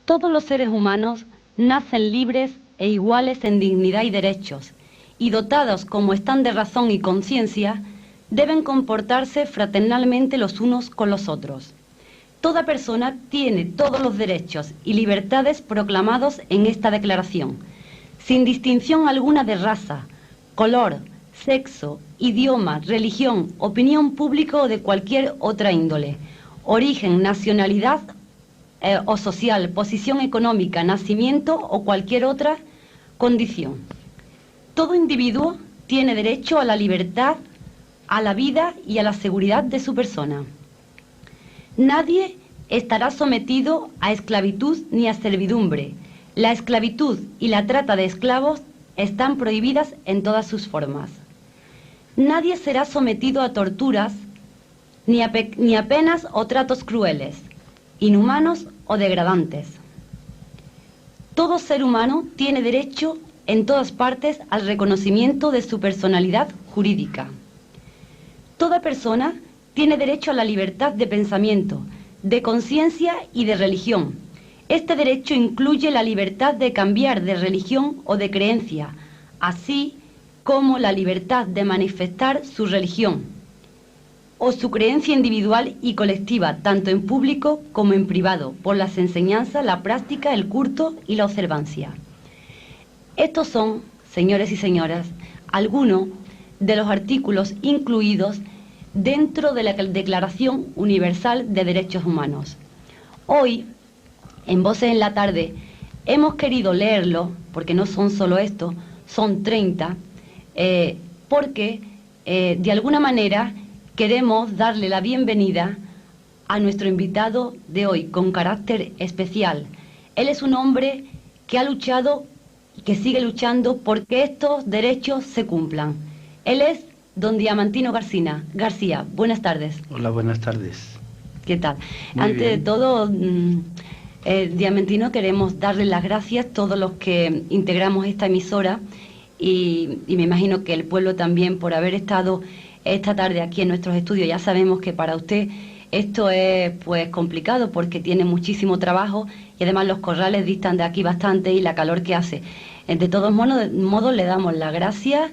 Todos los seres humanos nacen libres e iguales en dignidad y derechos, y dotados como están de razón y conciencia, deben comportarse fraternalmente los unos con los otros. Toda persona tiene todos los derechos y libertades proclamados en esta declaración, sin distinción alguna de raza, color, sexo, idioma, religión, opinión pública o de cualquier otra índole, origen, nacionalidad o social, posición económica, nacimiento o cualquier otra condición. Todo individuo tiene derecho a la libertad, a la vida y a la seguridad de su persona. Nadie estará sometido a esclavitud ni a servidumbre. La esclavitud y la trata de esclavos están prohibidas en todas sus formas. Nadie será sometido a torturas ni a penas o tratos crueles, inhumanos o degradantes. Todo ser humano tiene derecho en todas partes al reconocimiento de su personalidad jurídica. Toda persona tiene derecho a la libertad de pensamiento, de conciencia y de religión. Este derecho incluye la libertad de cambiar de religión o de creencia, así como la libertad de manifestar su religión o su creencia individual y colectiva, tanto en público como en privado, por las enseñanzas, la práctica, el culto y la observancia. Estos son, señores y señoras, algunos de los artículos incluidos dentro de la Declaración Universal de Derechos Humanos. Hoy, en Voces en la Tarde, hemos querido leerlo, porque no son solo estos, son 30, porque de alguna manera queremos darle la bienvenida a nuestro invitado de hoy, con carácter especial. Él es un hombre que ha luchado y que sigue luchando porque estos derechos se cumplan. Él es don Diamantino García. Buenas tardes. Hola, buenas tardes. ¿Qué tal? Muy Antes de bien. todo, Diamantino, queremos darle las gracias a todos los que integramos esta emisora y me imagino que el pueblo también por haber estado esta tarde aquí en nuestros estudios. Ya sabemos que para usted esto es pues complicado porque tiene muchísimo trabajo y además los corrales distan de aquí bastante y la calor que hace. De todos modos le damos las gracias,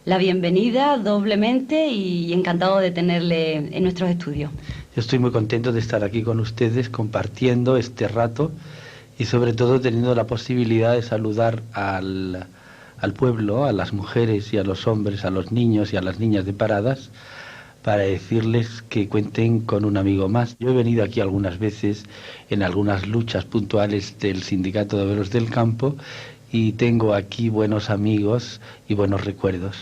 la bienvenida doblemente y encantado de tenerle en nuestros estudios. Yo estoy muy contento de estar aquí con ustedes compartiendo este rato y sobre todo teniendo la posibilidad de saludar al pueblo, a las mujeres y a los hombres, a los niños y a las niñas de Paradas, para decirles que cuenten con un amigo más. Yo he venido aquí algunas veces en algunas luchas puntuales del Sindicato de Obreros del Campo y tengo aquí buenos amigos y buenos recuerdos.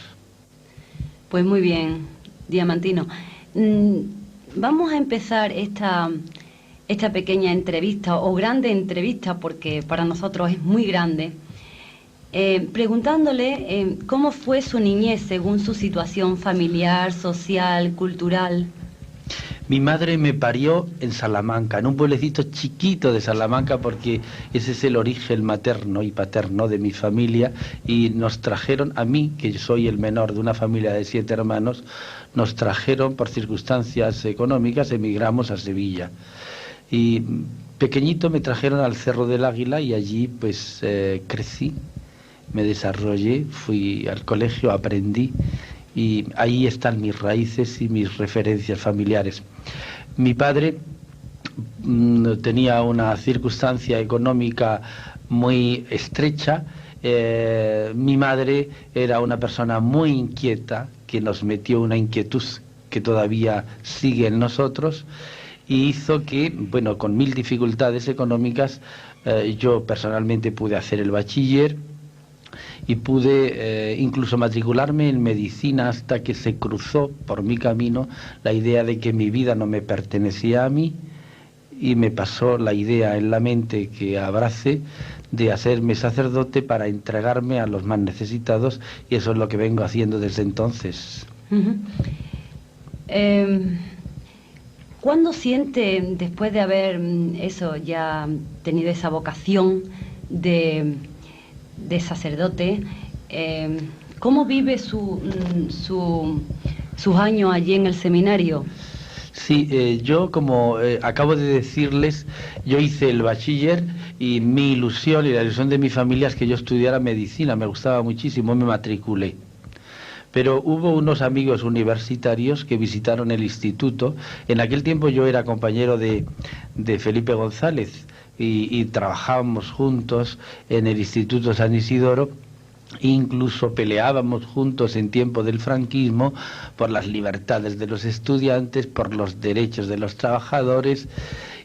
Pues muy bien, Diamantino. Vamos a empezar esta pequeña entrevista, o grande entrevista, porque para nosotros es muy grande, preguntándole cómo fue su niñez según su situación familiar, social, cultural. Mi madre me parió en Salamanca, en un pueblecito chiquito de Salamanca, porque ese es el origen materno y paterno de mi familia, y nos trajeron, a mí, que soy el menor de una familia de 7 hermanos, nos trajeron por circunstancias económicas, emigramos a Sevilla. Y pequeñito me trajeron al Cerro del Águila y allí pues crecí, me desarrollé, fui al colegio, aprendí. Y ahí están mis raíces y mis referencias familiares. Mi padre tenía una circunstancia económica muy estrecha. Mi madre era una persona muy inquieta, que nos metió una inquietud que todavía sigue en nosotros y hizo que, bueno, con 1000 dificultades económicas, yo personalmente pude hacer el bachiller y pude incluso matricularme en medicina hasta que se cruzó por mi camino la idea de que mi vida no me pertenecía a mí y me pasó la idea en la mente que abracé de hacerme sacerdote para entregarme a los más necesitados, y eso es lo que vengo haciendo desde entonces. ¿Cuándo siente, después de haber ya tenido esa vocación de sacerdote, cómo vive sus años allí en el seminario? Sí, yo como acabo de decirles, yo hice el bachiller y mi ilusión y la ilusión de mi familia es que yo estudiara medicina, me gustaba muchísimo, me matriculé. Pero hubo unos amigos universitarios que visitaron el instituto. En aquel tiempo yo era compañero de Felipe González y trabajábamos juntos en el Instituto San Isidoro. Incluso peleábamos juntos en tiempo del franquismo por las libertades de los estudiantes, por los derechos de los trabajadores,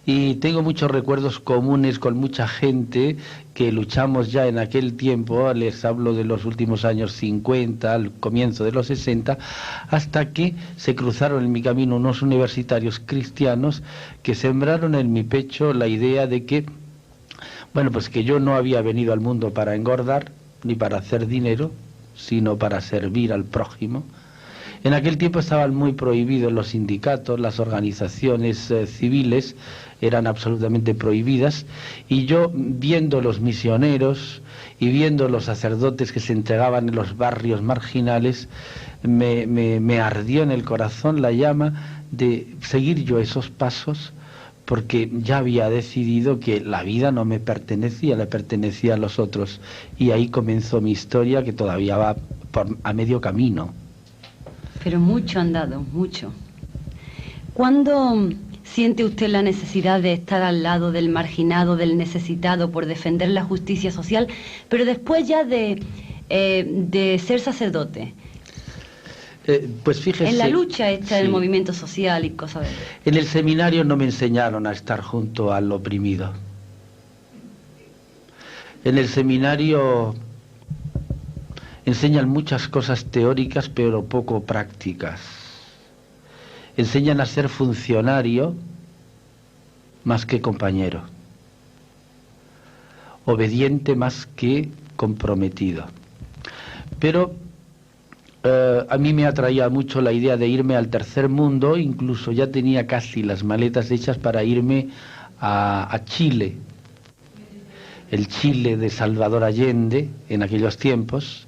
y tengo muchos recuerdos comunes con mucha gente que luchamos ya en aquel tiempo. Les hablo de los últimos años 50, al comienzo de los 60, hasta que se cruzaron en mi camino unos universitarios cristianos que sembraron en mi pecho la idea de que, bueno, pues que yo no había venido al mundo para engordar ni para hacer dinero, sino para servir al prójimo. En aquel tiempo estaban muy prohibidos los sindicatos, las organizaciones civiles eran absolutamente prohibidas, y yo, viendo los misioneros y viendo los sacerdotes que se entregaban en los barrios marginales, me ardió en el corazón la llama de seguir yo esos pasos, porque ya había decidido que la vida no me pertenecía, le pertenecía a los otros. Y ahí comenzó mi historia, que todavía va a medio camino. Pero mucho andado, mucho. ¿Cuándo siente usted la necesidad de estar al lado del marginado, del necesitado, por defender la justicia social, pero después ya de ser sacerdote? Pues fíjese, en la lucha esta sí, del movimiento social y cosas de eso. En el seminario no me enseñaron a estar junto al oprimido. En el seminario enseñan muchas cosas teóricas pero poco prácticas. Enseñan a ser funcionario más que compañero, obediente más que comprometido. Pero a mí me atraía mucho la idea de irme al tercer mundo. Incluso ya tenía casi las maletas hechas para irme a Chile, el Chile de Salvador Allende en aquellos tiempos.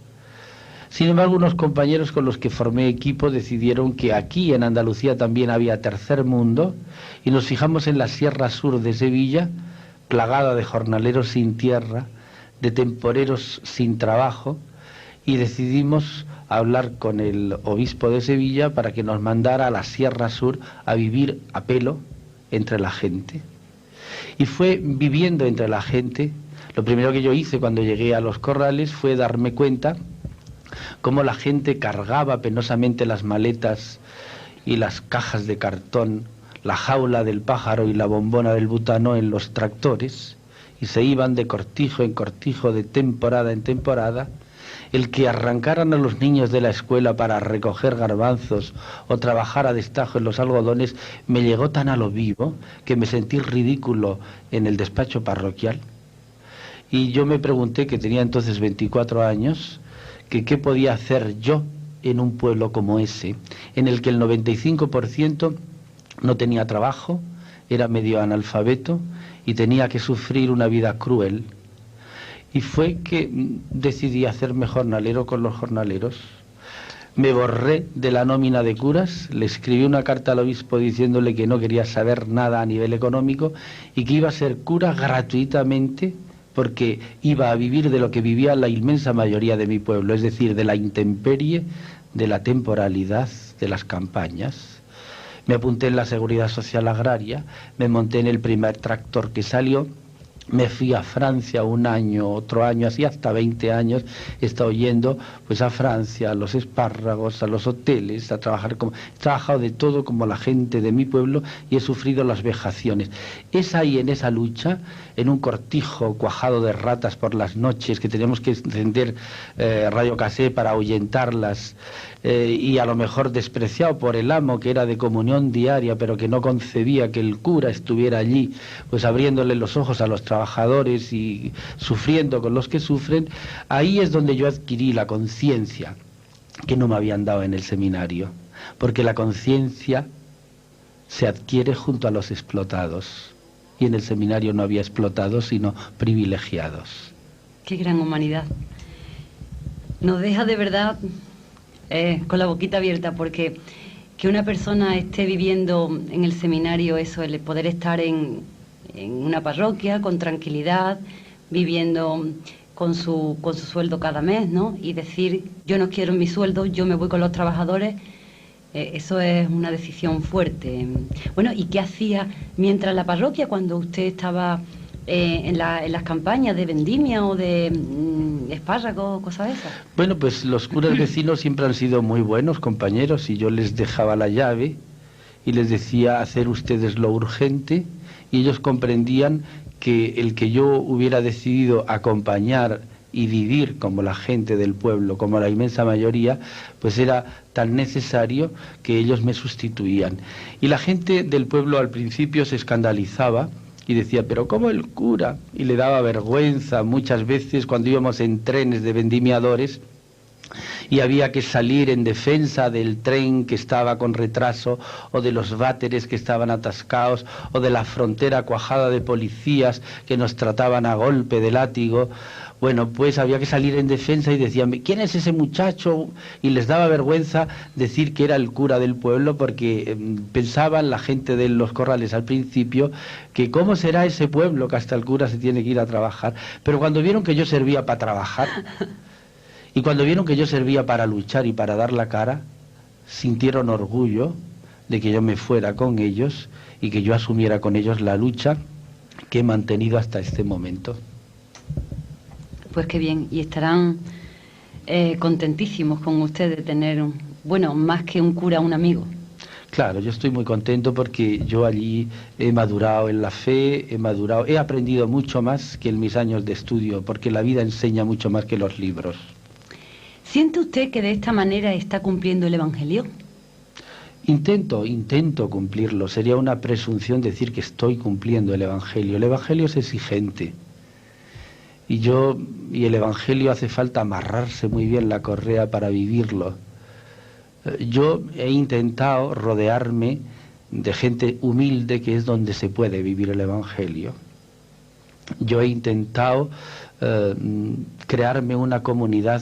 Sin embargo, unos compañeros con los que formé equipo decidieron que aquí en Andalucía también había tercer mundo, y nos fijamos en la Sierra Sur de Sevilla, plagada de jornaleros sin tierra, de temporeros sin trabajo, y decidimos hablar con el obispo de Sevilla para que nos mandara a la Sierra Sur a vivir a pelo entre la gente. Y fue viviendo entre la gente. Lo primero que yo hice cuando llegué a los corrales fue darme cuenta cómo la gente cargaba penosamente las maletas y las cajas de cartón, la jaula del pájaro y la bombona del butano en los tractores, y se iban de cortijo en cortijo, de temporada en temporada. El que arrancaran a los niños de la escuela para recoger garbanzos o trabajar a destajo en los algodones me llegó tan a lo vivo que me sentí ridículo en el despacho parroquial. Y yo me pregunté, que tenía entonces 24 años, que qué podía hacer yo en un pueblo como ese, en el que el 95% no tenía trabajo, era medio analfabeto y tenía que sufrir una vida cruel. Y fue que decidí hacerme jornalero con los jornaleros. Me borré de la nómina de curas, le escribí una carta al obispo diciéndole que no quería saber nada a nivel económico y que iba a ser cura gratuitamente, porque iba a vivir de lo que vivía la inmensa mayoría de mi pueblo, es decir, de la intemperie, de la temporalidad, de las campañas. Me apunté en la Seguridad Social Agraria, me monté en el primer tractor que salió. Me fui a Francia un año, otro año, así hasta 20 años he estado yendo pues a Francia, a los espárragos, a los hoteles, a trabajar he trabajado de todo como la gente de mi pueblo y he sufrido las vejaciones. Es ahí en esa lucha, en un cortijo cuajado de ratas por las noches, que teníamos que encender radio casé para ahuyentarlas, y a lo mejor despreciado por el amo, que era de comunión diaria, pero que no concebía que el cura estuviera allí, pues abriéndole los ojos a los trabajadores y sufriendo con los que sufren. Ahí es donde yo adquirí la conciencia que no me habían dado en el seminario, porque la conciencia se adquiere junto a los explotados, y en el seminario no había explotados sino privilegiados. Qué gran humanidad. Nos deja de verdad con la boquita abierta, porque que una persona esté viviendo en el seminario eso, el poder estar en en una parroquia con tranquilidad, viviendo con su sueldo cada mes, ¿no? Y decir, yo no quiero mi sueldo, yo me voy con los trabajadores, eso es una decisión fuerte. Bueno, ¿y qué hacía mientras la parroquia cuando usted estaba en las campañas de vendimia o de espárragos, cosas de esas? Bueno, pues los curas vecinos siempre han sido muy buenos compañeros y yo les dejaba la llave y les decía hacer ustedes lo urgente y ellos comprendían que el que yo hubiera decidido acompañar y vivir como la gente del pueblo, como la inmensa mayoría, pues era tan necesario que ellos me sustituían. Y la gente del pueblo al principio se escandalizaba y decía, pero ¿cómo el cura? Y le daba vergüenza muchas veces cuando íbamos en trenes de vendimiadores y había que salir en defensa del tren que estaba con retraso, o de los váteres que estaban atascados, o de la frontera cuajada de policías que nos trataban a golpe de látigo. Bueno, pues había que salir en defensa y decían, ¿quién es ese muchacho? Y les daba vergüenza decir que era el cura del pueblo porque pensaban la gente de los corrales al principio que cómo será ese pueblo que hasta el cura se tiene que ir a trabajar. Pero cuando vieron que yo servía para trabajar y cuando vieron que yo servía para luchar y para dar la cara, sintieron orgullo de que yo me fuera con ellos y que yo asumiera con ellos la lucha que he mantenido hasta este momento. Pues qué bien, y estarán contentísimos con usted de tener, bueno, más que un cura, un amigo. Claro, yo estoy muy contento porque yo allí he madurado en la fe, he aprendido mucho más que en mis años de estudio, porque la vida enseña mucho más que los libros. ¿Siente usted que de esta manera está cumpliendo el Evangelio? Intento cumplirlo. Sería una presunción decir que estoy cumpliendo el Evangelio. El Evangelio es exigente. Y el Evangelio hace falta amarrarse muy bien la correa para vivirlo. Yo he intentado rodearme de gente humilde, que es donde se puede vivir el Evangelio. Yo he intentado crearme una comunidad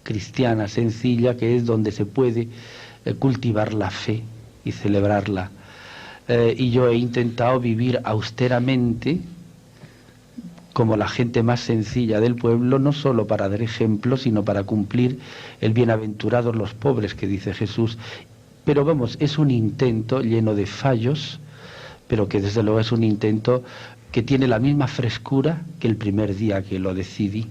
cristiana sencilla, que es donde se puede cultivar la fe y celebrarla. Y yo he intentado vivir austeramente, como la gente más sencilla del pueblo, no solo para dar ejemplo, sino para cumplir el bienaventurados los pobres que dice Jesús. Pero vamos, es un intento lleno de fallos, pero que desde luego es un intento que tiene la misma frescura que el primer día que lo decidí.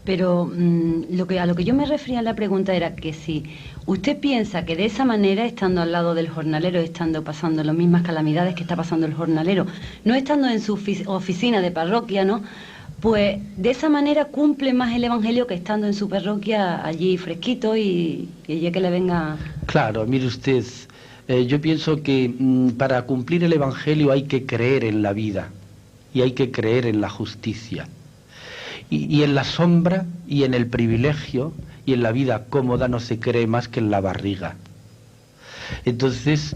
Pero a lo que yo me refería en la pregunta era que si usted piensa que de esa manera, estando al lado del jornalero, estando pasando las mismas calamidades que está pasando el jornalero, no estando en su oficina de parroquia, ¿no? Pues de esa manera cumple más el Evangelio que estando en su parroquia allí fresquito y ya que le venga... Claro, mire usted, yo pienso que para cumplir el Evangelio hay que creer en la vida y hay que creer en la justicia. Y en la sombra y en el privilegio y en la vida cómoda no se cree más que en la barriga. Entonces,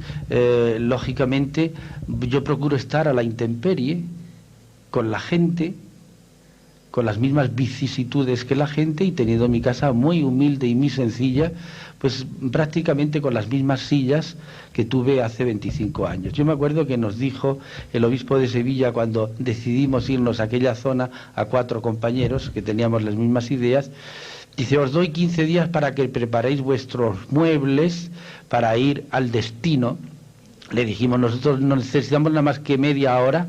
lógicamente, yo procuro estar a la intemperie con la gente, con las mismas vicisitudes que la gente, y teniendo mi casa muy humilde y muy sencilla, pues prácticamente con las mismas sillas que tuve hace 25 años. Yo me acuerdo que nos dijo el obispo de Sevilla, cuando decidimos irnos a aquella zona a 4 compañeros que teníamos las mismas ideas, dice, os doy 15 días para que preparéis vuestros muebles para ir al destino. Le dijimos, nosotros no necesitamos nada más que media hora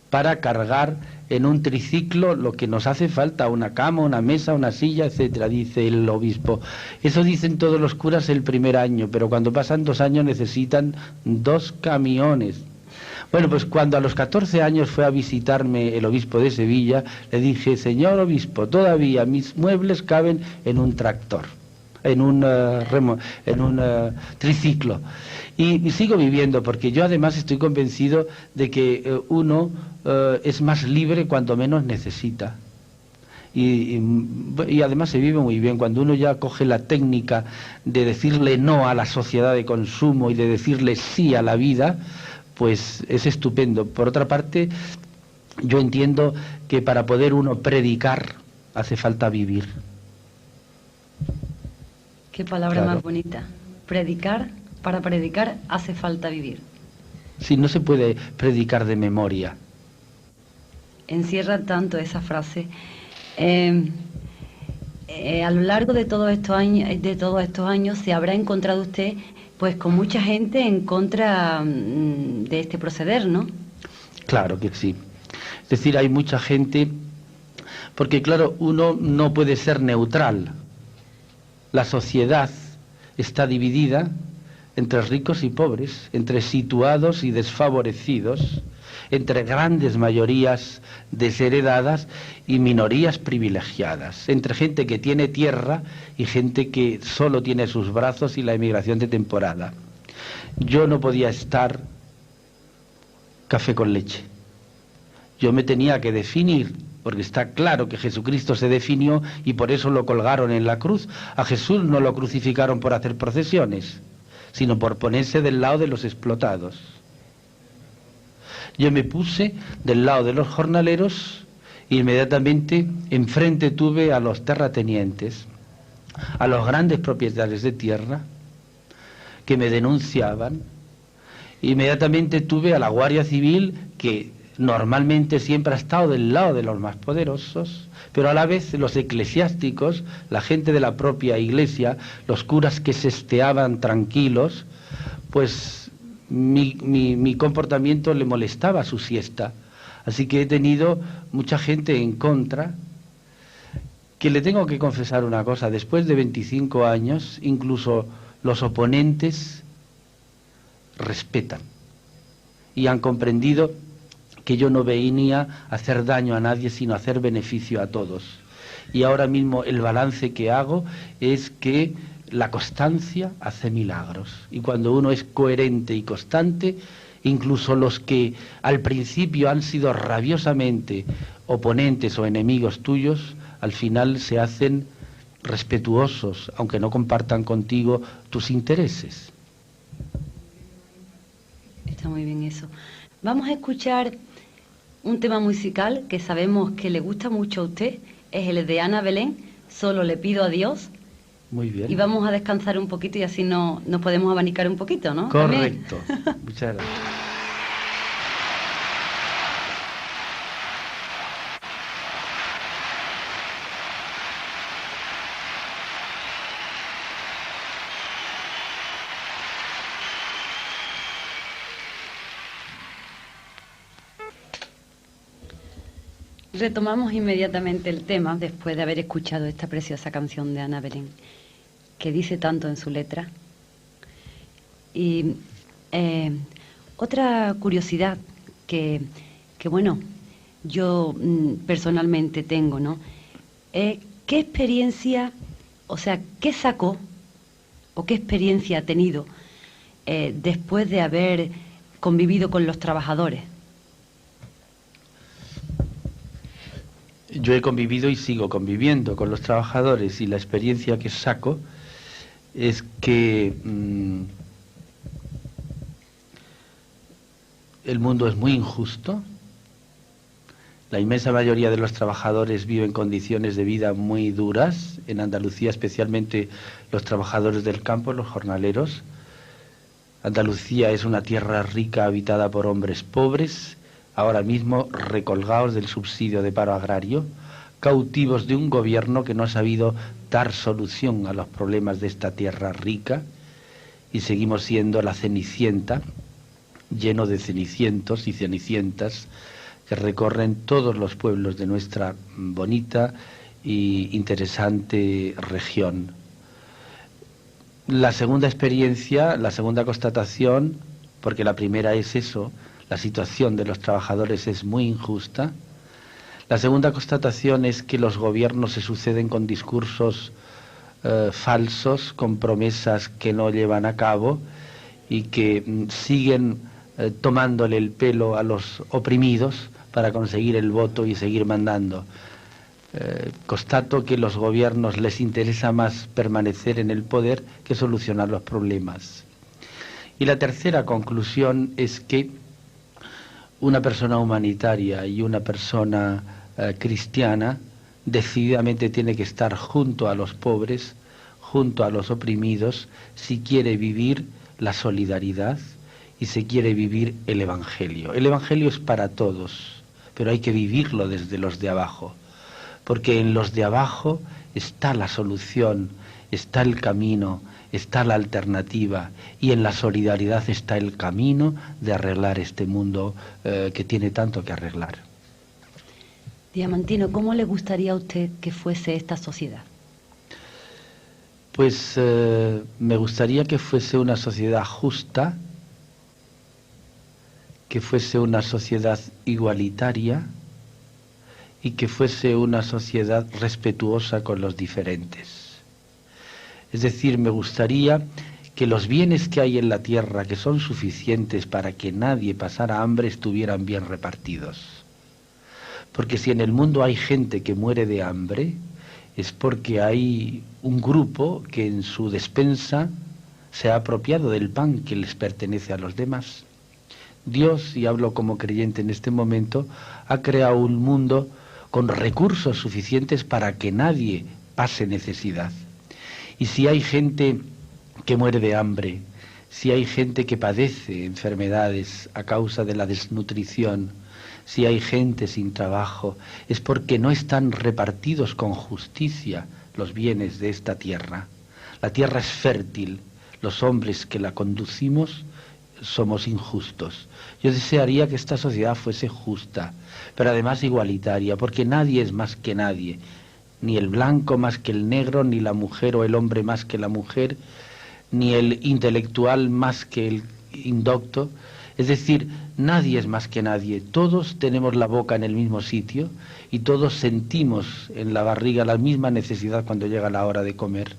para cargar en un triciclo lo que nos hace falta, una cama, una mesa, una silla, etcétera, dice el obispo. Eso dicen todos los curas el primer año, pero cuando pasan 2 años necesitan 2 camiones. Bueno, pues cuando a los 14 años fue a visitarme el obispo de Sevilla, le dije, señor obispo, todavía mis muebles caben en un tractor, en un triciclo. Y sigo viviendo, porque yo además estoy convencido de que uno es más libre cuando menos necesita. Y además se vive muy bien cuando uno ya coge la técnica de decirle no a la sociedad de consumo y de decirle sí a la vida, pues es estupendo. Por otra parte, yo entiendo que para poder uno predicar hace falta vivir. Qué palabra Claro. más bonita. Predicar, para predicar hace falta vivir. Sí, no se puede predicar de memoria. encierra tanto esa frase. A lo largo de todos estos años se habrá encontrado usted pues con mucha gente en contra de este proceder, ¿no? Claro que sí. Es decir, hay mucha gente, porque claro, uno no puede ser neutral. La sociedad está dividida entre ricos y pobres, entre situados y desfavorecidos, entre grandes mayorías desheredadas y minorías privilegiadas, entre gente que tiene tierra y gente que solo tiene sus brazos y la emigración de temporada. Yo no podía estar café con leche. Yo me tenía que definir, porque está claro que Jesucristo se definió y por eso lo colgaron en la cruz. A Jesús no lo crucificaron por hacer procesiones, sino por ponerse del lado de los explotados. Yo me puse del lado de los jornaleros e inmediatamente enfrente tuve a los terratenientes, a los grandes propietarios de tierra que me denunciaban. Inmediatamente tuve a la Guardia Civil, que normalmente siempre ha estado del lado de los más poderosos, pero a la vez los eclesiásticos, la gente de la propia iglesia, los curas que se esteaban tranquilos, pues mi comportamiento le molestaba su siesta. Así que he tenido mucha gente en contra, que le tengo que confesar una cosa: después de 25 años, incluso los oponentes respetan y han comprendido que yo no venía a hacer daño a nadie, sino a hacer beneficio a todos. Y ahora mismo el balance que hago es que la constancia hace milagros. Y cuando uno es coherente y constante, incluso los que al principio han sido rabiosamente oponentes o enemigos tuyos, al final se hacen respetuosos, aunque no compartan contigo tus intereses. Está muy bien eso. Vamos a escuchar un tema musical que sabemos que le gusta mucho a usted, es el de Ana Belén, Solo le pido a Dios. Muy bien. Y vamos a descansar un poquito y así nos podemos abanicar un poquito, ¿no? Correcto. Muchas gracias. Retomamos inmediatamente el tema después de haber escuchado esta preciosa canción de Ana Belén, que dice tanto en su letra. Y otra curiosidad que bueno, yo personalmente tengo, ¿no? ¿Qué experiencia, o sea, qué sacó o qué experiencia ha tenido después de haber convivido con los trabajadores? Yo he convivido y sigo conviviendo con los trabajadores, y la experiencia que saco es que el mundo es muy injusto. La inmensa mayoría de los trabajadores viven en condiciones de vida muy duras, en Andalucía especialmente los trabajadores del campo, los jornaleros. Andalucía es una tierra rica habitada por hombres pobres, ahora mismo recolgados del subsidio de paro agrario, cautivos de un gobierno que no ha sabido dar solución a los problemas de esta tierra rica, y seguimos siendo la Cenicienta, lleno de cenicientos y cenicientas que recorren todos los pueblos de nuestra bonita y interesante región. La segunda experiencia, la segunda constatación, porque la primera es eso, la situación de los trabajadores es muy injusta. La segunda constatación es que los gobiernos se suceden con discursos falsos, con promesas que no llevan a cabo y que siguen tomándole el pelo a los oprimidos para conseguir el voto y seguir mandando. Constato que a los gobiernos les interesa más permanecer en el poder que solucionar los problemas. Y la tercera conclusión es que una persona humanitaria y una persona cristiana decididamente tiene que estar junto a los pobres, junto a los oprimidos, si quiere vivir la solidaridad y si quiere vivir el Evangelio. El Evangelio es para todos, pero hay que vivirlo desde los de abajo, porque en los de abajo está la solución, está el camino, está la alternativa, y en la solidaridad está el camino de arreglar este mundo que tiene tanto que arreglar. Diamantino, ¿cómo le gustaría a usted que fuese esta sociedad? Pues me gustaría que fuese una sociedad justa, que fuese una sociedad igualitaria y que fuese una sociedad respetuosa con los diferentes. Es decir, me gustaría que los bienes que hay en la tierra, que son suficientes para que nadie pasara hambre, estuvieran bien repartidos. Porque si en el mundo hay gente que muere de hambre, es porque hay un grupo que en su despensa se ha apropiado del pan que les pertenece a los demás. Dios, y hablo como creyente en este momento, ha creado un mundo con recursos suficientes para que nadie pase necesidad. Y si hay gente que muere de hambre, si hay gente que padece enfermedades a causa de la desnutrición, si hay gente sin trabajo, es porque no están repartidos con justicia los bienes de esta tierra. La tierra es fértil, los hombres que la conducimos somos injustos. Yo desearía que esta sociedad fuese justa, pero además igualitaria, porque nadie es más que nadie, ni el blanco más que el negro, ni la mujer o el hombre más que la mujer, ni el intelectual más que el indocto. Es decir, nadie es más que nadie, todos tenemos la boca en el mismo sitio y todos sentimos en la barriga la misma necesidad cuando llega la hora de comer.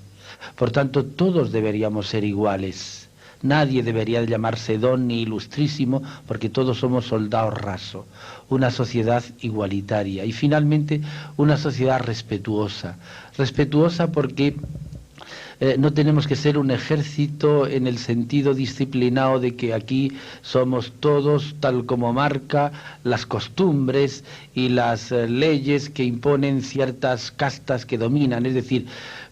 Por tanto, todos deberíamos ser iguales. Nadie debería llamarse don ni ilustrísimo, porque todos somos soldados rasos. Una sociedad igualitaria y finalmente una sociedad respetuosa. Respetuosa porque no tenemos que ser un ejército en el sentido disciplinado de que aquí somos todos tal como marca las costumbres y las leyes que imponen ciertas castas que dominan. Es decir,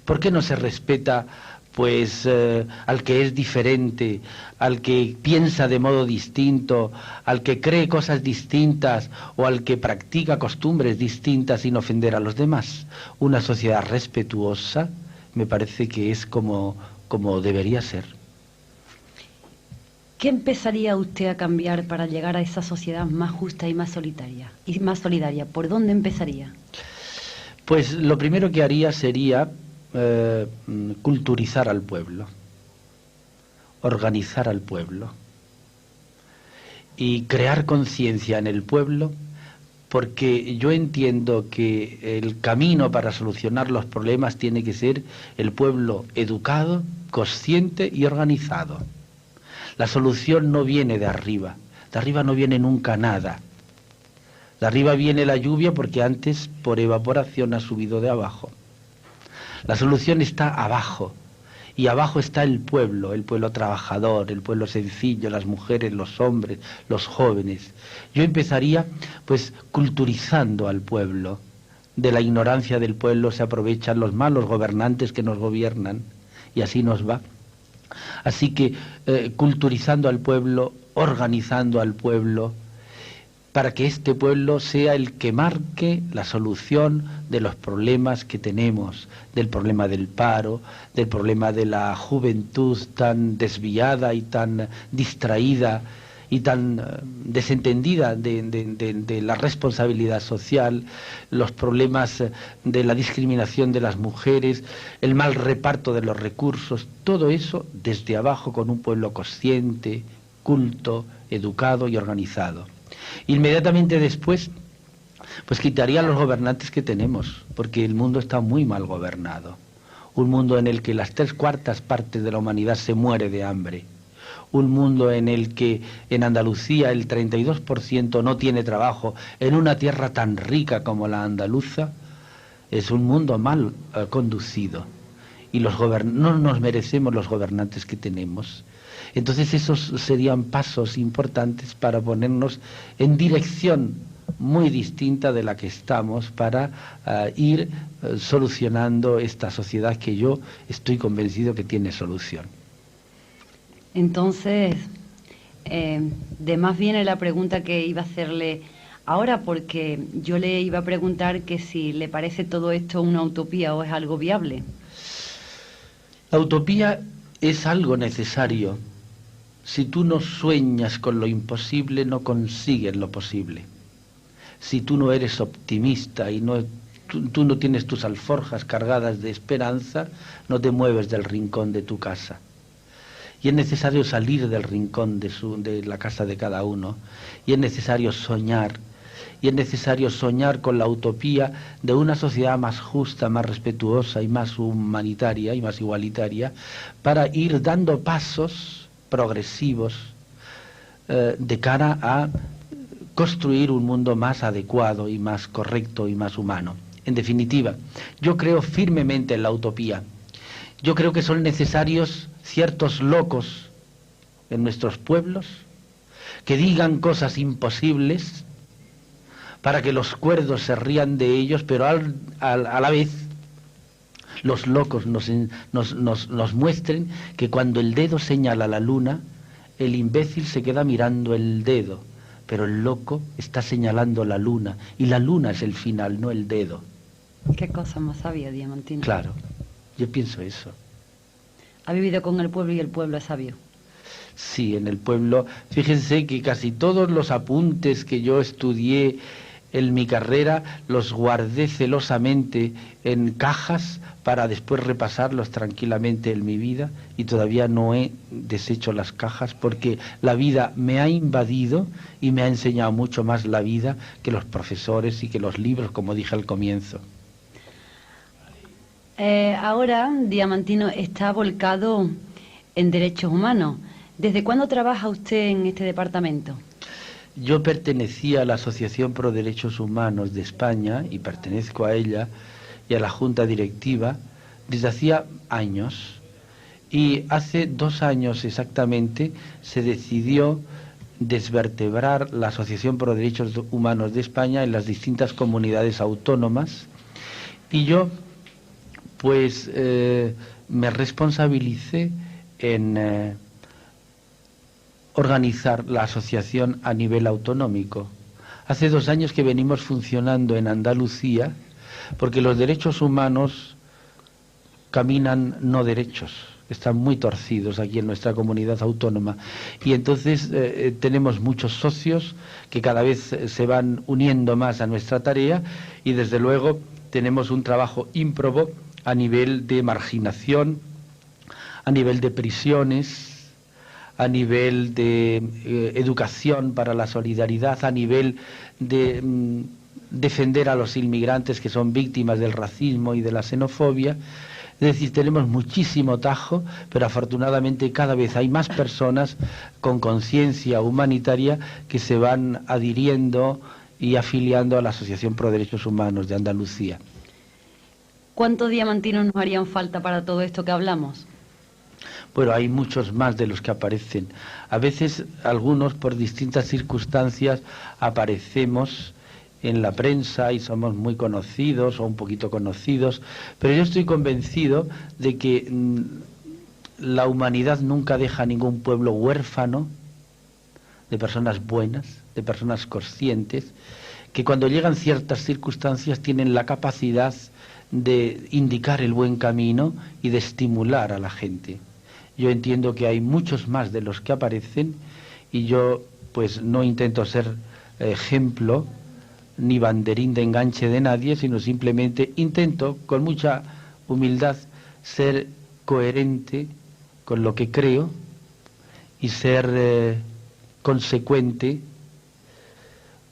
¿por qué no se respeta pues al que es diferente, al que piensa de modo distinto, al que cree cosas distintas o al que practica costumbres distintas sin ofender a los demás? Una sociedad respetuosa me parece que es como debería ser. ¿Qué empezaría usted a cambiar para llegar a esa sociedad más justa y más solidaria? ¿Por dónde empezaría? Pues lo primero que haría sería culturizar al pueblo, organizar al pueblo y crear conciencia en el pueblo, porque yo entiendo que el camino para solucionar los problemas tiene que ser el pueblo educado, consciente y organizado. La solución no viene de arriba no viene nunca nada. De arriba viene la lluvia porque antes por evaporación ha subido de abajo. La solución está abajo, y abajo está el pueblo trabajador, el pueblo sencillo, las mujeres, los hombres, los jóvenes. Yo empezaría pues culturizando al pueblo. De la ignorancia del pueblo se aprovechan los malos gobernantes que nos gobiernan, y así nos va. Así que culturizando al pueblo, organizando al pueblo, para que este pueblo sea el que marque la solución de los problemas que tenemos, del problema del paro, del problema de la juventud tan desviada y tan distraída y tan desentendida de la responsabilidad social, los problemas de la discriminación de las mujeres, el mal reparto de los recursos, todo eso desde abajo con un pueblo consciente, culto, educado y organizado. Inmediatamente después, pues quitaría a los gobernantes que tenemos, porque el mundo está muy mal gobernado. Un mundo en el que las 3/4 partes de la humanidad se muere de hambre. Un mundo en el que en Andalucía el 32% no tiene trabajo, en una tierra tan rica como la andaluza. Es un mundo mal conducido. Y no nos merecemos los gobernantes que tenemos. Entonces esos serían pasos importantes para ponernos en dirección muy distinta de la que estamos para ir solucionando esta sociedad que yo estoy convencido que tiene solución. Entonces, de más viene la pregunta que iba a hacerle Ahora, porque yo le iba a preguntar que si le parece todo esto una utopía o es algo viable. La utopía es algo necesario. Si tú no sueñas con lo imposible, no consigues lo posible. Si tú no eres optimista y tú no tienes tus alforjas cargadas de esperanza, no te mueves del rincón de tu casa. Y es necesario salir del rincón de la casa de cada uno. Y es necesario soñar. Y es necesario soñar con la utopía de una sociedad más justa, más respetuosa y más humanitaria y más igualitaria, para ir dando pasos progresivos de cara a construir un mundo más adecuado y más correcto y más humano. En definitiva, yo creo firmemente en la utopía. Yo creo que son necesarios ciertos locos en nuestros pueblos que digan cosas imposibles para que los cuerdos se rían de ellos, pero a la vez los locos nos muestren que cuando el dedo señala la luna, el imbécil se queda mirando el dedo, pero el loco está señalando la luna, y la luna es el final, no el dedo. Qué cosa más sabia, Diamantino. Claro, yo pienso eso. Ha vivido con el pueblo y el pueblo es sabio. Sí, en el pueblo, fíjense que casi todos los apuntes que yo estudié en mi carrera los guardé celosamente en cajas para después repasarlos tranquilamente en mi vida, y todavía no he deshecho las cajas porque la vida me ha invadido y me ha enseñado mucho más la vida que los profesores y que los libros, como dije al comienzo. Ahora, Diamantino está volcado en derechos humanos. ¿Desde cuándo trabaja usted en este departamento? Yo pertenecía a la Asociación Pro Derechos Humanos de España, y pertenezco a ella y a la Junta Directiva desde hacía años. Y hace 2 años exactamente se decidió desvertebrar la Asociación Pro Derechos Humanos de España en las distintas comunidades autónomas, y yo pues me responsabilicé en organizar la asociación a nivel autonómico. Hace 2 años que venimos funcionando en Andalucía, porque los derechos humanos caminan no derechos, están muy torcidos aquí en nuestra comunidad autónoma, y entonces tenemos muchos socios que cada vez se van uniendo más a nuestra tarea, y desde luego tenemos un trabajo ímprobo a nivel de marginación, a nivel de prisiones, a nivel de educación para la solidaridad, a nivel de defender a los inmigrantes que son víctimas del racismo y de la xenofobia. Es decir, tenemos muchísimo tajo, pero afortunadamente cada vez hay más personas con conciencia humanitaria que se van adhiriendo y afiliando a la Asociación Pro Derechos Humanos de Andalucía. ¿Cuántos diamantinos nos harían falta para todo esto que hablamos? Bueno, hay muchos más de los que aparecen. A veces algunos, por distintas circunstancias, aparecemos en la prensa y somos muy conocidos o un poquito conocidos, pero yo estoy convencido de que la humanidad nunca deja ningún pueblo huérfano de personas buenas, de personas conscientes, que cuando llegan ciertas circunstancias tienen la capacidad de indicar el buen camino y de estimular a la gente. Yo entiendo que hay muchos más de los que aparecen, y yo pues no intento ser ejemplo ni banderín de enganche de nadie, sino simplemente intento con mucha humildad ser coherente con lo que creo y ser consecuente.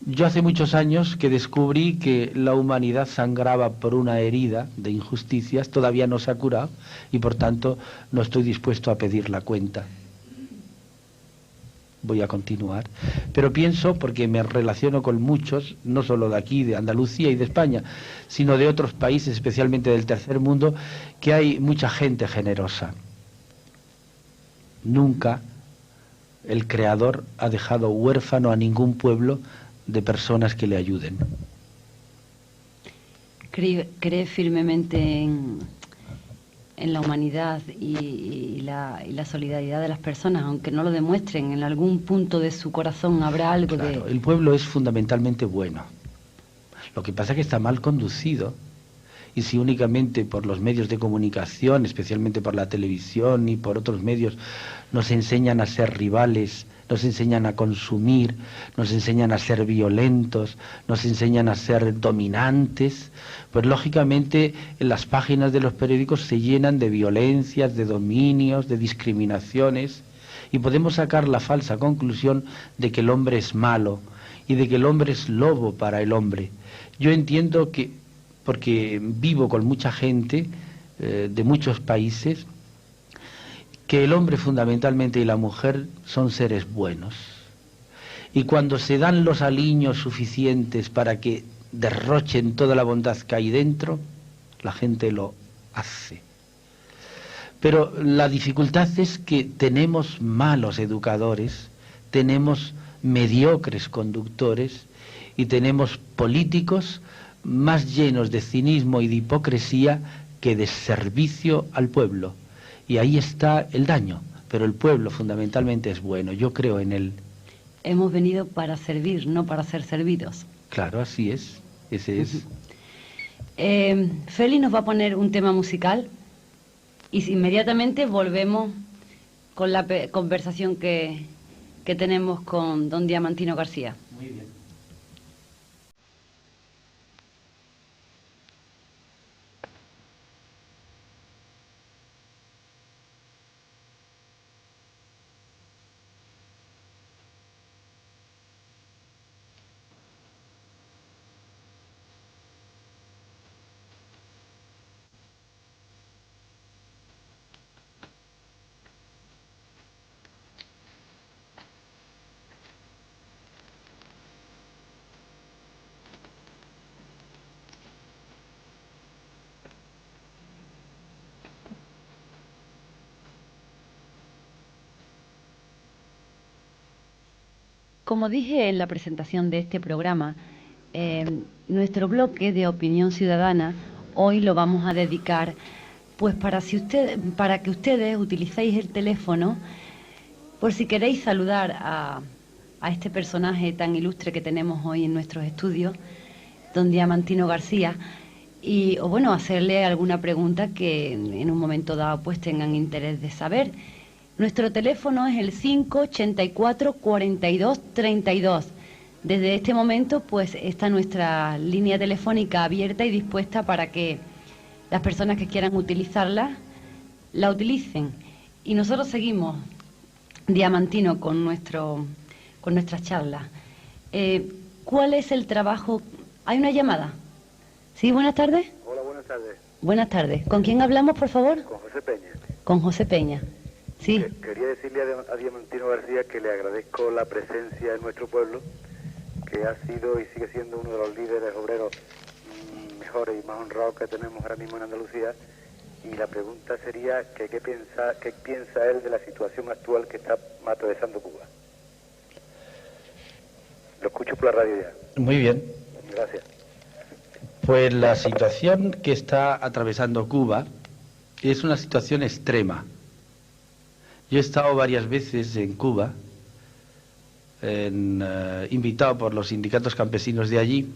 Yo hace muchos años que descubrí que la humanidad sangraba por una herida de injusticias, todavía no se ha curado, y por tanto no estoy dispuesto a pedir la cuenta. Voy a continuar, pero pienso, porque me relaciono con muchos, no solo de aquí, de Andalucía y de España, sino de otros países, especialmente del tercer mundo, que hay mucha gente generosa. Nunca el Creador ha dejado huérfano a ningún pueblo de personas que le ayuden. ¿Cree firmemente en la humanidad y la solidaridad de las personas, aunque no lo demuestren, en algún punto de su corazón habrá algo Claro, de... el pueblo es fundamentalmente bueno. Lo que pasa es que está mal conducido. Y si únicamente por los medios de comunicación, especialmente por la televisión y por otros medios, nos enseñan a ser rivales, nos enseñan a consumir, nos enseñan a ser violentos, nos enseñan a ser dominantes, pues lógicamente las páginas de los periódicos se llenan de violencias, de dominios, de discriminaciones, y podemos sacar la falsa conclusión de que el hombre es malo y de que el hombre es lobo para el hombre. Yo entiendo que, porque vivo con mucha gente de muchos países, que el hombre fundamentalmente y la mujer son seres buenos. Y cuando se dan los aliños suficientes para que derrochen toda la bondad que hay dentro, la gente lo hace. Pero la dificultad es que tenemos malos educadores, tenemos mediocres conductores y tenemos políticos más llenos de cinismo y de hipocresía que de servicio al pueblo. Y ahí está el daño, pero el pueblo fundamentalmente es bueno, yo creo en él. Hemos venido para servir, no para ser servidos. Claro, así es, ese es. Feli nos va a poner un tema musical y inmediatamente volvemos con la conversación que tenemos con don Diamantino García. Muy bien. Como dije en la presentación de este programa, nuestro bloque de opinión ciudadana hoy lo vamos a dedicar pues para que ustedes utilicéis el teléfono por si queréis saludar a este personaje tan ilustre que tenemos hoy en nuestros estudios, don Diamantino García, o bueno, hacerle alguna pregunta que en un momento dado pues tengan interés de saber. Nuestro teléfono es el 584-4232. Desde este momento, pues, está nuestra línea telefónica abierta y dispuesta para que las personas que quieran utilizarla, la utilicen. Y nosotros seguimos, Diamantino, con nuestras charlas. ¿Cuál es el trabajo? ¿Hay una llamada? ¿Sí? Buenas tardes. Hola, buenas tardes. Buenas tardes. ¿Con quién hablamos, por favor? Con José Peña. Con José Peña. Sí. Quería decirle a Diamantino García que le agradezco la presencia en nuestro pueblo, que ha sido y sigue siendo uno de los líderes obreros mejores y más honrados que tenemos ahora mismo en Andalucía. Y la pregunta sería que qué piensa él de la situación actual que está atravesando Cuba. Lo escucho por la radio ya. Muy bien. Gracias. Pues la situación que está atravesando Cuba es una situación extrema. Yo he estado varias veces en Cuba, invitado por los sindicatos campesinos de allí.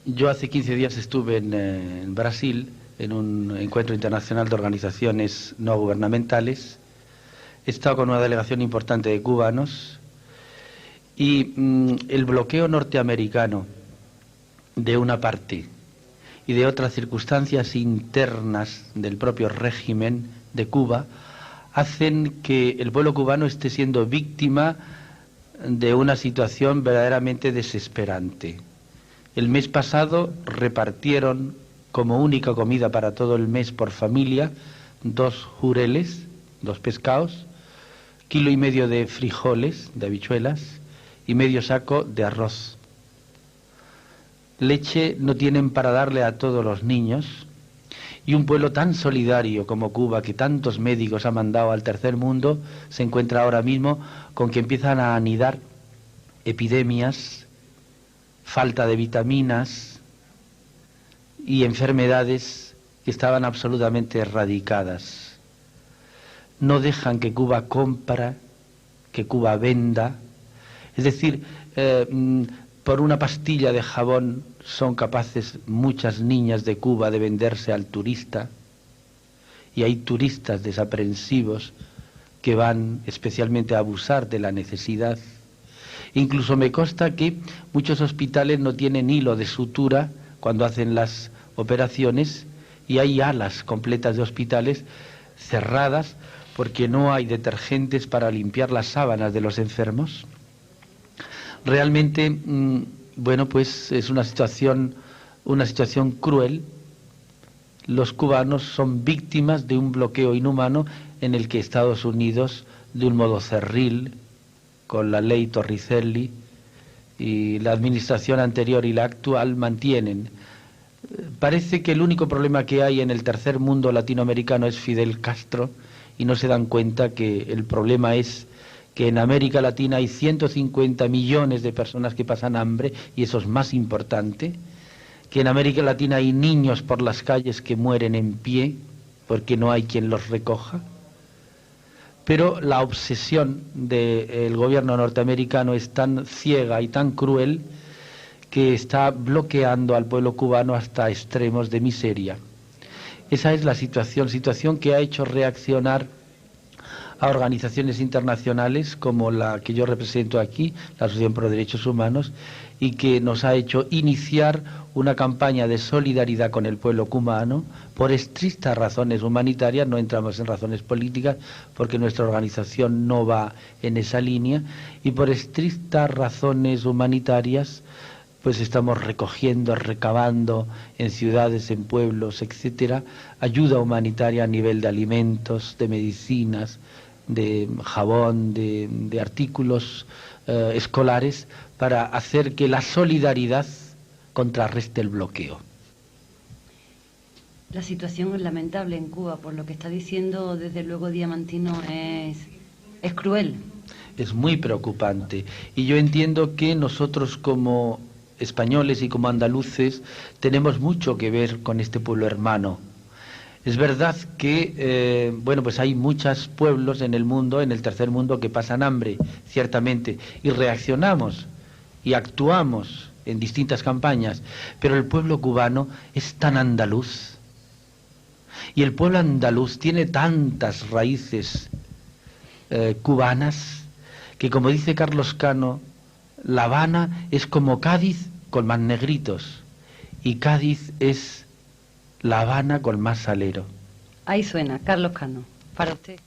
Yo hace 15 días estuve en Brasil, en un encuentro internacional de organizaciones no gubernamentales. He estado con una delegación importante de cubanos y el bloqueo norteamericano de una parte y de otras circunstancias internas del propio régimen de Cuba hacen que el pueblo cubano esté siendo víctima de una situación verdaderamente desesperante. El mes pasado repartieron como única comida para todo el mes por familia 2 jureles, 2 pescados, 1,5 kilos de frijoles, de habichuelas y medio saco de arroz. Leche no tienen para darle a todos los niños. Y un pueblo tan solidario como Cuba, que tantos médicos ha mandado al tercer mundo, se encuentra ahora mismo con que empiezan a anidar epidemias, falta de vitaminas y enfermedades que estaban absolutamente erradicadas. No dejan que Cuba compra, que Cuba venda. Es decir, por una pastilla de jabón son capaces muchas niñas de Cuba de venderse al turista, y hay turistas desaprensivos que van especialmente a abusar de la necesidad. Incluso me consta que muchos hospitales no tienen hilo de sutura cuando hacen las operaciones, y hay alas completas de hospitales cerradas porque no hay detergentes para limpiar las sábanas de los enfermos. Realmente, bueno, pues es una situación cruel. Los cubanos son víctimas de un bloqueo inhumano en el que Estados Unidos, de un modo cerril, con la ley Torricelli y la administración anterior y la actual, mantienen. Parece que el único problema que hay en el tercer mundo latinoamericano es Fidel Castro, y no se dan cuenta que el problema es que en América Latina hay 150 millones de personas que pasan hambre, y eso es más importante, que en América Latina hay niños por las calles que mueren en pie porque no hay quien los recoja. Pero la obsesión del gobierno norteamericano es tan ciega y tan cruel que está bloqueando al pueblo cubano hasta extremos de miseria. Esa es la situación que ha hecho reaccionar a organizaciones internacionales como la que yo represento aquí, la Asociación Pro Derechos Humanos, y que nos ha hecho iniciar una campaña de solidaridad con el pueblo cubano por estrictas razones humanitarias. No entramos en razones políticas porque nuestra organización no va en esa línea, y por estrictas razones humanitarias pues estamos recogiendo, recabando en ciudades, en pueblos, etcétera, ayuda humanitaria a nivel de alimentos, de medicinas, de jabón, de artículos escolares, para hacer que la solidaridad contrarreste el bloqueo. La situación es lamentable en Cuba, por lo que está diciendo desde luego Diamantino, es cruel. Es muy preocupante, y yo entiendo que nosotros como españoles y como andaluces tenemos mucho que ver con este pueblo hermano. Es verdad que, bueno, pues hay muchos pueblos en el mundo, en el tercer mundo, que pasan hambre, ciertamente, y reaccionamos y actuamos en distintas campañas, pero el pueblo cubano es tan andaluz, y el pueblo andaluz tiene tantas raíces cubanas, que, como dice Carlos Cano, La Habana es como Cádiz con más negritos, y Cádiz es La Habana con más salero. Ahí suena, Carlos Cano, para usted.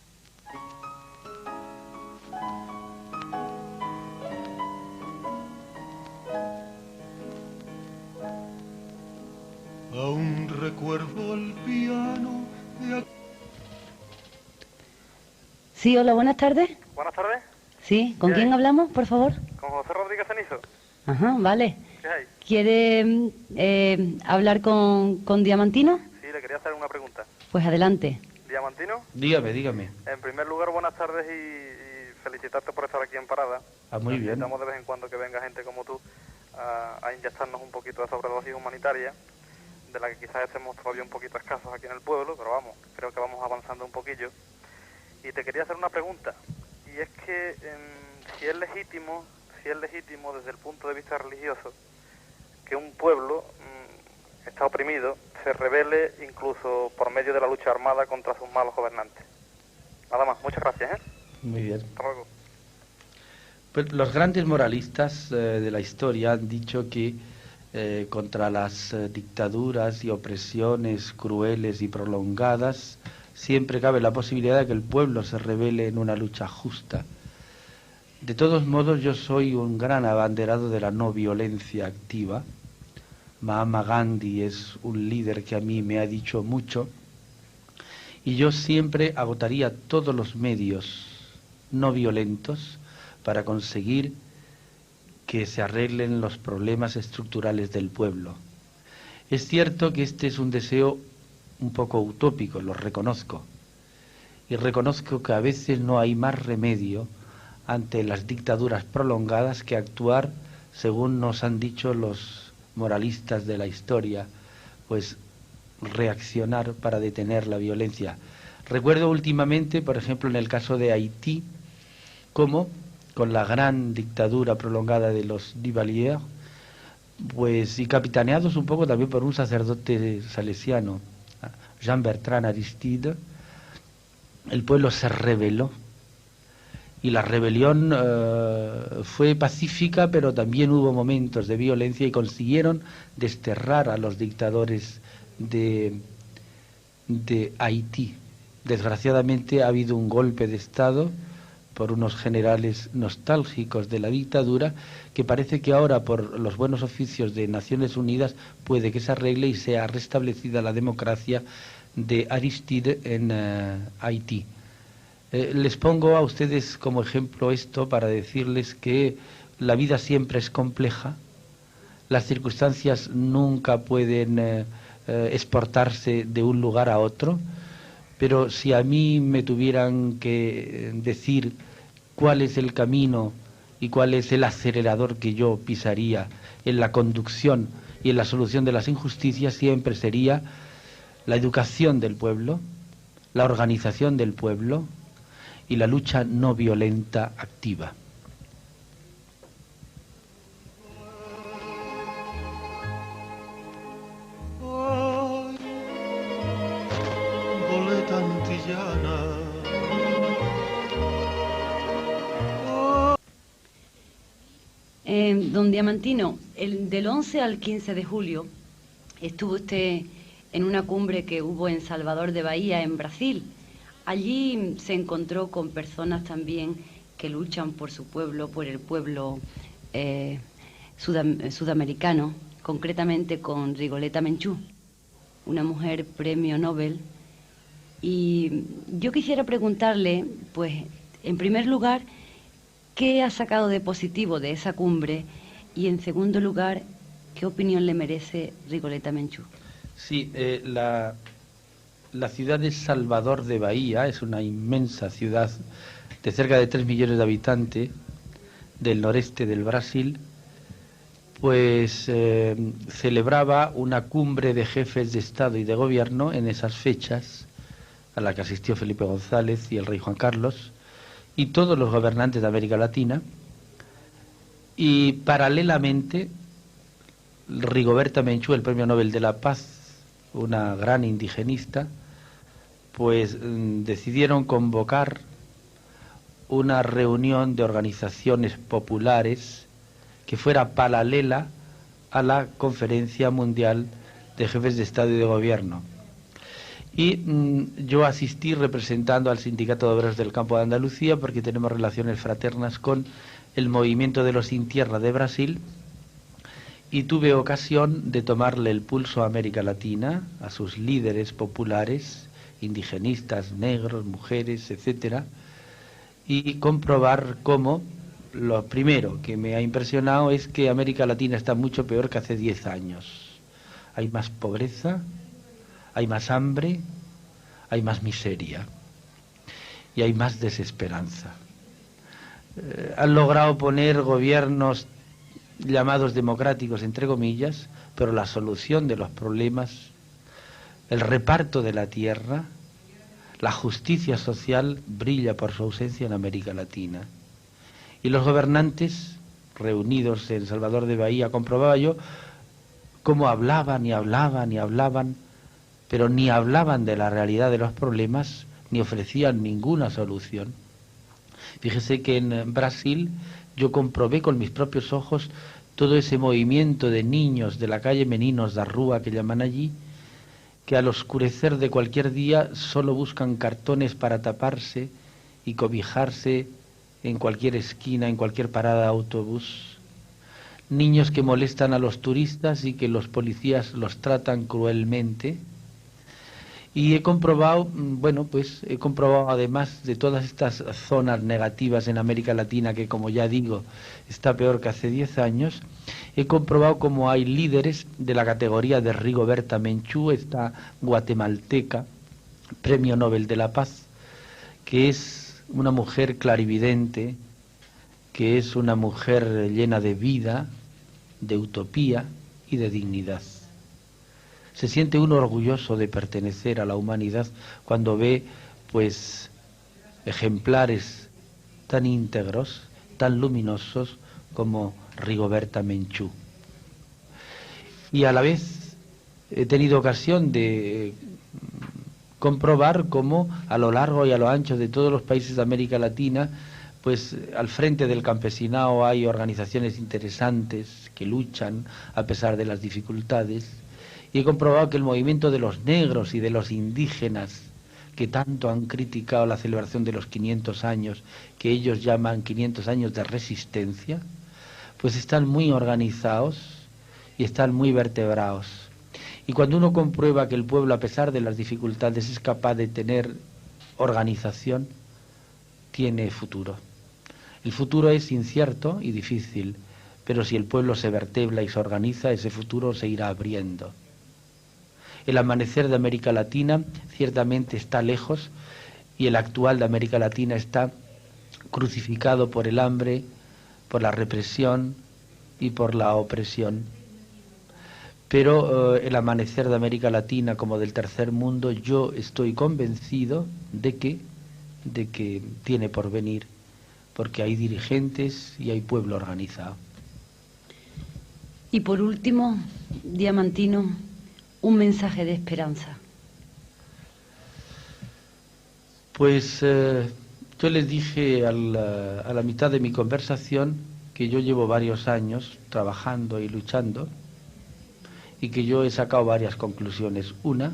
Aún recuerdo el piano de... Sí, hola, buenas tardes. Buenas tardes. Sí, ¿con ¿Qué quién hay? hablamos, por favor? Con José Rodríguez Cenizo. Ajá, vale. ¿Qué hay? ¿Quiere hablar con Diamantino? Sí, le quería hacer una pregunta. Pues adelante. Diamantino, Dígame. en primer lugar, buenas tardes y felicitarte por estar aquí en Parada. Muy bien. Necesitamos de vez en cuando que venga gente como tú a inyectarnos un poquito de sobredosis humanitaria, de la que quizás estemos todavía un poquito escasos aquí en el pueblo, pero vamos, creo que vamos avanzando un poquillo. Y te quería hacer una pregunta, y es que si es legítimo desde el punto de vista religioso que un pueblo está oprimido, se rebele incluso por medio de la lucha armada contra sus malos gobernantes. Nada más, muchas gracias, ¿eh? Muy bien. Hasta luego. Pues los grandes moralistas de la historia han dicho que contra las dictaduras y opresiones crueles y prolongadas siempre cabe la posibilidad de que el pueblo se rebele en una lucha justa. De todos modos, yo soy un gran abanderado de la no violencia activa. Mahatma Gandhi es un líder que a mí me ha dicho mucho, y yo siempre agotaría todos los medios no violentos para conseguir que se arreglen los problemas estructurales del pueblo. Es cierto que este es un deseo un poco utópico, lo reconozco, y reconozco que a veces no hay más remedio ante las dictaduras prolongadas que actuar, según nos han dicho los moralistas de la historia, pues reaccionar para detener la violencia. Recuerdo últimamente, por ejemplo, en el caso de Haití, cómo con la gran dictadura prolongada de los Duvalier, pues, y capitaneados un poco también por un sacerdote salesiano, Jean-Bertrand Aristide, el pueblo se rebeló. Y la rebelión fue pacífica, pero también hubo momentos de violencia y consiguieron desterrar a los dictadores de Haití. Desgraciadamente ha habido un golpe de Estado por unos generales nostálgicos de la dictadura, que parece que ahora, por los buenos oficios de Naciones Unidas, puede que se arregle y sea restablecida la democracia de Aristide en Haití. Les pongo a ustedes como ejemplo esto para decirles que la vida siempre es compleja, las circunstancias nunca pueden exportarse de un lugar a otro, pero si a mí me tuvieran que decir cuál es el camino y cuál es el acelerador que yo pisaría en la conducción y en la solución de las injusticias, siempre sería la educación del pueblo, la organización del pueblo y la lucha no violenta activa. Boleta antillana. Don Diamantino, del 11 al 15 de julio estuvo usted en una cumbre que hubo en Salvador de Bahía, en Brasil. Allí se encontró con personas también que luchan por su pueblo, por el pueblo sudamericano, concretamente con Rigoleta Menchú, una mujer premio Nobel. Y yo quisiera preguntarle, pues, en primer lugar, ¿qué ha sacado de positivo de esa cumbre? Y en segundo lugar, ¿qué opinión le merece Rigoleta Menchú? Sí, la ciudad de Salvador de Bahía es una inmensa ciudad de cerca de 3 millones de habitantes del noreste del Brasil, pues celebraba una cumbre de jefes de Estado y de Gobierno en esas fechas, a la que asistió Felipe González y el rey Juan Carlos, y todos los gobernantes de América Latina, y paralelamente Rigoberta Menchú, el Premio Nobel de la Paz, una gran indigenista, pues decidieron convocar una reunión de organizaciones populares que fuera paralela a la Conferencia Mundial de Jefes de Estado y de Gobierno. Y yo asistí representando al Sindicato de Obreros del Campo de Andalucía, porque tenemos relaciones fraternas con el Movimiento de los Sin Tierra de Brasil, y tuve ocasión de tomarle el pulso a América Latina, a sus líderes populares, indigenistas, negros, mujeres, etcétera, y comprobar cómo, lo primero que me ha impresionado es que América Latina está mucho peor que hace 10 años. Hay más pobreza, hay más hambre, hay más miseria y hay más desesperanza. Han logrado poner gobiernos llamados democráticos, entre comillas, pero la solución de los problemas, el reparto de la tierra, la justicia social brilla por su ausencia en América Latina. Y los gobernantes, reunidos en Salvador de Bahía, comprobaba yo cómo hablaban y hablaban y hablaban, pero ni hablaban de la realidad de los problemas, ni ofrecían ninguna solución. Fíjese que en Brasil yo comprobé con mis propios ojos todo ese movimiento de niños de la calle Meninos da Rúa, que llaman allí, que al oscurecer de cualquier día solo buscan cartones para taparse y cobijarse en cualquier esquina, en cualquier parada de autobús. Niños que molestan a los turistas y que los policías los tratan cruelmente. Y he comprobado, he comprobado además de todas estas zonas negativas en América Latina, que como ya digo, está peor que hace 10 años, he comprobado cómo hay líderes de la categoría de Rigoberta Menchú, esta guatemalteca, Premio Nobel de la Paz, que es una mujer clarividente, que es una mujer llena de vida, de utopía y de dignidad. Se siente uno orgulloso de pertenecer a la humanidad cuando ve, pues, ejemplares tan íntegros, tan luminosos como Rigoberta Menchú. Y a la vez he tenido ocasión de comprobar cómo a lo largo y a lo ancho de todos los países de América Latina, pues al frente del campesinado hay organizaciones interesantes que luchan a pesar de las dificultades, y he comprobado que el movimiento de los negros y de los indígenas, que tanto han criticado la celebración de los 500 años, que ellos llaman 500 años de resistencia, pues están muy organizados y están muy vertebrados. Y cuando uno comprueba que el pueblo, a pesar de las dificultades, es capaz de tener organización, tiene futuro. El futuro es incierto y difícil, pero si el pueblo se vertebra y se organiza, ese futuro se irá abriendo. El amanecer de América Latina ciertamente está lejos, y el actual de América Latina está crucificado por el hambre, por la represión y por la opresión. Pero el amanecer de América Latina como del tercer mundo, yo estoy convencido de que tiene por venir, porque hay dirigentes y hay pueblo organizado. Y por último, Diamantino, un mensaje de esperanza. Pues yo les dije a la mitad de mi conversación que yo llevo varios años trabajando y luchando, y que yo he sacado varias conclusiones. Una,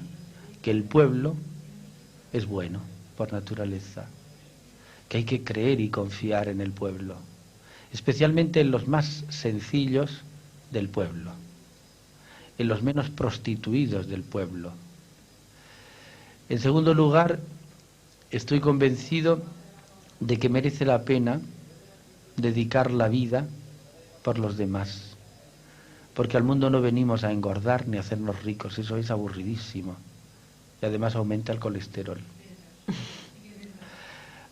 que el pueblo es bueno por naturaleza, que hay que creer y confiar en el pueblo, especialmente en los más sencillos del pueblo, en los menos prostituidos del pueblo. En segundo lugar, estoy convencido de que merece la pena dedicar la vida por los demás, porque al mundo no venimos a engordar ni a hacernos ricos, eso es aburridísimo, y además aumenta el colesterol.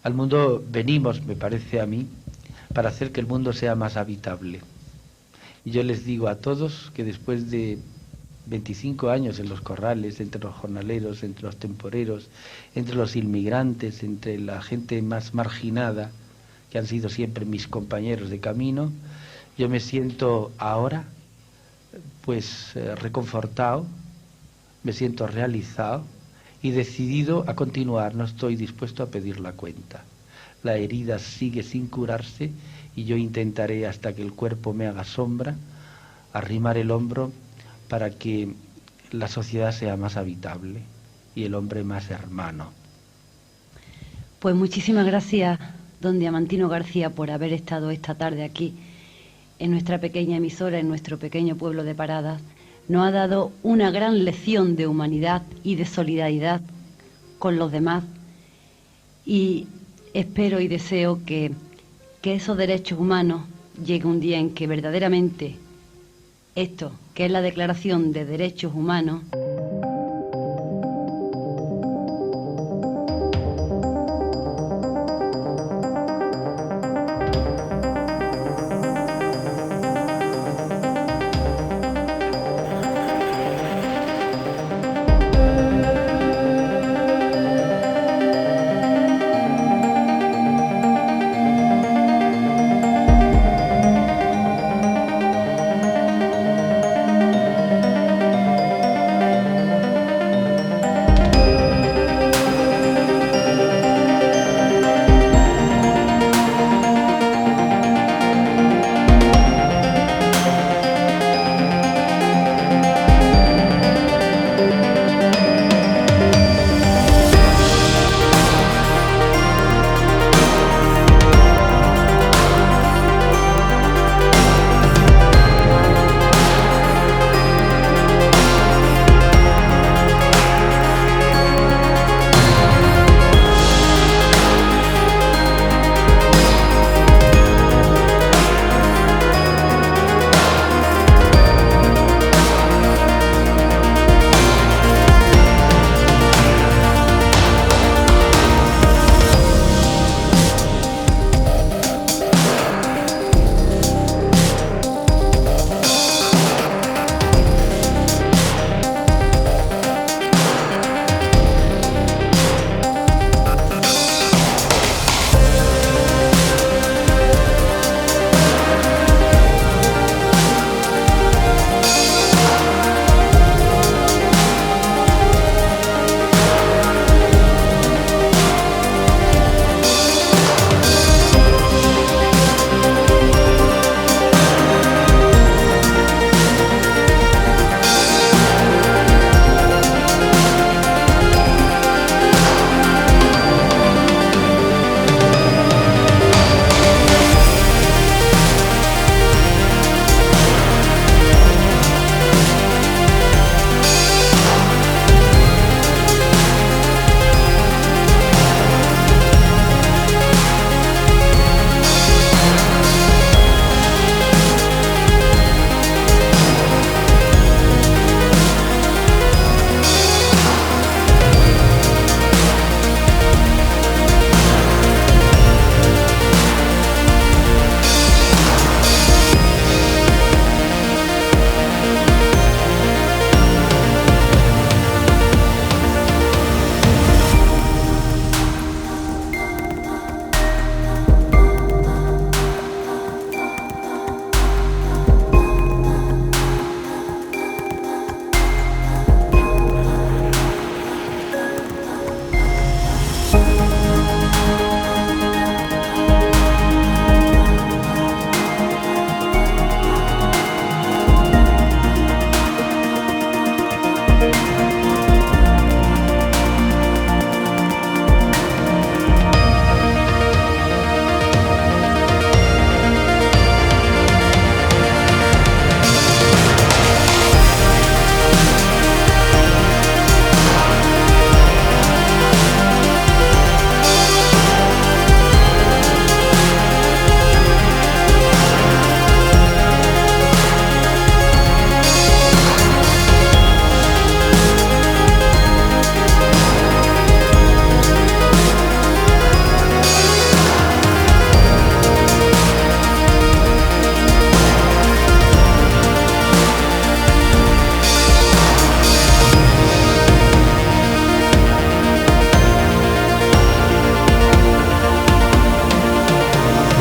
Al mundo venimos, me parece a mí, para hacer que el mundo sea más habitable. Y yo les digo a todos que después de 25 años en los corrales, entre los jornaleros, entre los temporeros, entre los inmigrantes, entre la gente más marginada, que han sido siempre mis compañeros de camino, yo me siento ahora pues reconfortado, me siento realizado y decidido a continuar. No estoy dispuesto a pedir la cuenta. La herida sigue sin curarse y yo intentaré, hasta que el cuerpo me haga sombra, arrimar el hombro para que la sociedad sea más habitable y el hombre más hermano. Pues muchísimas gracias, don Diamantino García, por haber estado esta tarde aquí en nuestra pequeña emisora, en nuestro pequeño pueblo de Paradas. Nos ha dado una gran lección de humanidad y de solidaridad con los demás, y espero y deseo que esos derechos humanos llegue un día en que verdaderamente esto, que es la Declaración de Derechos Humanos,